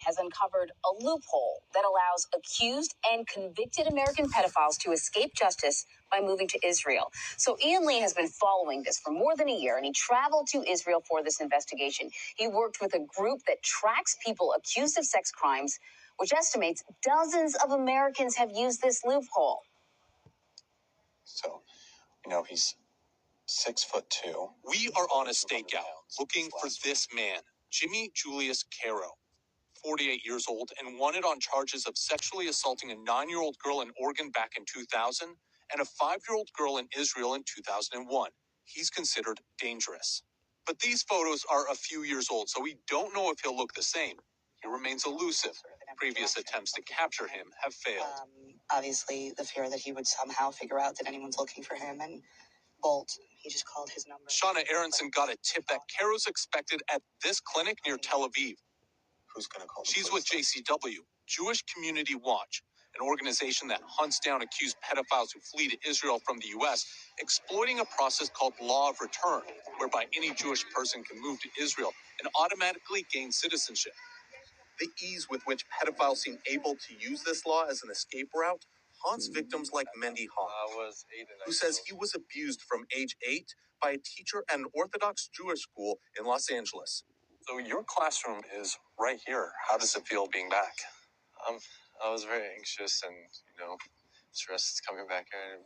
has uncovered a loophole that allows accused and convicted American pedophiles to escape justice by moving to Israel. So Ian Lee has been following this for more than a year, and he traveled to Israel for this investigation. He worked with a group that tracks people accused of sex crimes, which estimates dozens of Americans have used this loophole. So, he's 6'2". We are on a stakeout looking for this man, Jimmy Julius Caro, 48 years old and wanted on charges of sexually assaulting a 9-year-old girl in Oregon back in 2000 and a 5-year-old girl in Israel in 2001. He's considered dangerous. But these photos are a few years old, so we don't know if he'll look the same. He remains elusive. Previous attempts to capture him have failed. Obviously, the fear that he would somehow figure out that anyone's looking for him and bolt. He just called his number. Shauna Aronson got a tip that Caro's expected at this clinic near Tel Aviv. Who's going to call? She's with JCW, Jewish Community Watch, an organization that hunts down accused pedophiles who flee to Israel from the U.S., exploiting a process called Law of Return, whereby any Jewish person can move to Israel and automatically gain citizenship. The ease with which pedophiles seem able to use this law as an escape route haunts victims like Mendy Hawk, who says he was abused from age 8 by a teacher at an Orthodox Jewish school in Los Angeles. So your classroom is right here. How does it feel being back? I was very anxious and, stressed coming back here.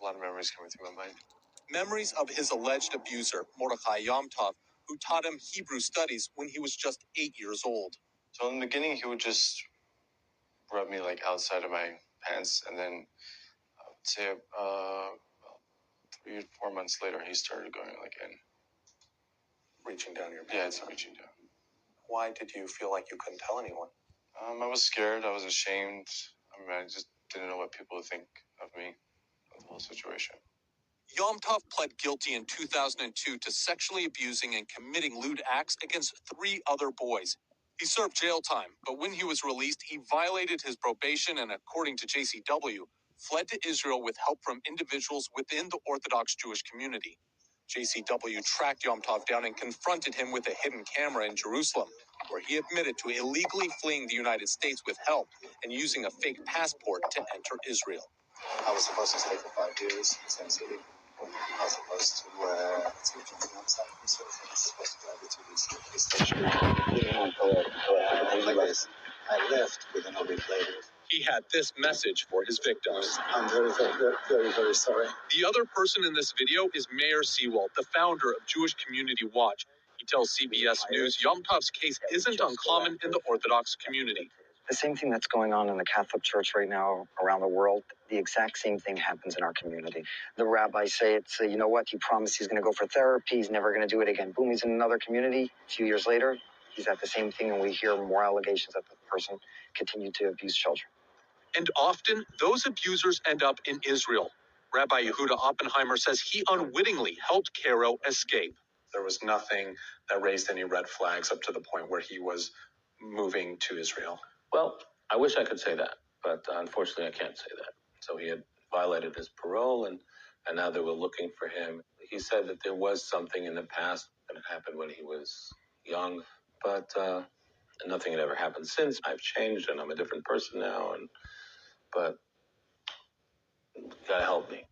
A lot of memories coming through my mind. Memories of his alleged abuser, Mordechai Yom Tov, who taught him Hebrew studies when he was just 8 years old. So in the beginning, he would just rub me outside of my pants, and then I would say 3 or 4 months later, he started going in. Reaching down your pants? Yeah, it's reaching down. Why did you feel like you couldn't tell anyone? I was scared. I was ashamed. I just didn't know what people would think of me, of the whole situation. Yom Tov pled guilty in 2002 to sexually abusing and committing lewd acts against 3 other boys. He served jail time, but when he was released, he violated his probation and, according to JCW, fled to Israel with help from individuals within the Orthodox Jewish community. JCW tracked Yom Tov down and confronted him with a hidden camera in Jerusalem, where he admitted to illegally fleeing the United States with help and using a fake passport to enter Israel. I was supposed to stay for 5 years in the same city. I was supposed to take something outside myself. I was supposed to drive it to this station. I left within a week later. He had this message for his victims. I'm very, very, very sorry. The other person in this video is Meir Seawald, the founder of Jewish Community Watch. He tells CBS News Yom Tov's case isn't uncommon in the Orthodox community. The same thing that's going on in the Catholic Church right now around the world, the exact same thing happens in our community. The rabbis say it's, you know what, he promised he's going to go for therapy, he's never going to do it again. Boom, he's in another community. A few years later, he's at the same thing, and we hear more allegations that the person continued to abuse children. And often, those abusers end up in Israel. Rabbi Yehuda Oppenheimer says he unwittingly helped Caro escape. There was nothing that raised any red flags up to the point where he was moving to Israel. Well, I wish I could say that, but unfortunately I can't say that. So he had violated his parole, and now they were looking for him. He said that there was something in the past that happened when he was young, but nothing had ever happened since. I've changed, and I'm a different person now, but you gotta help me.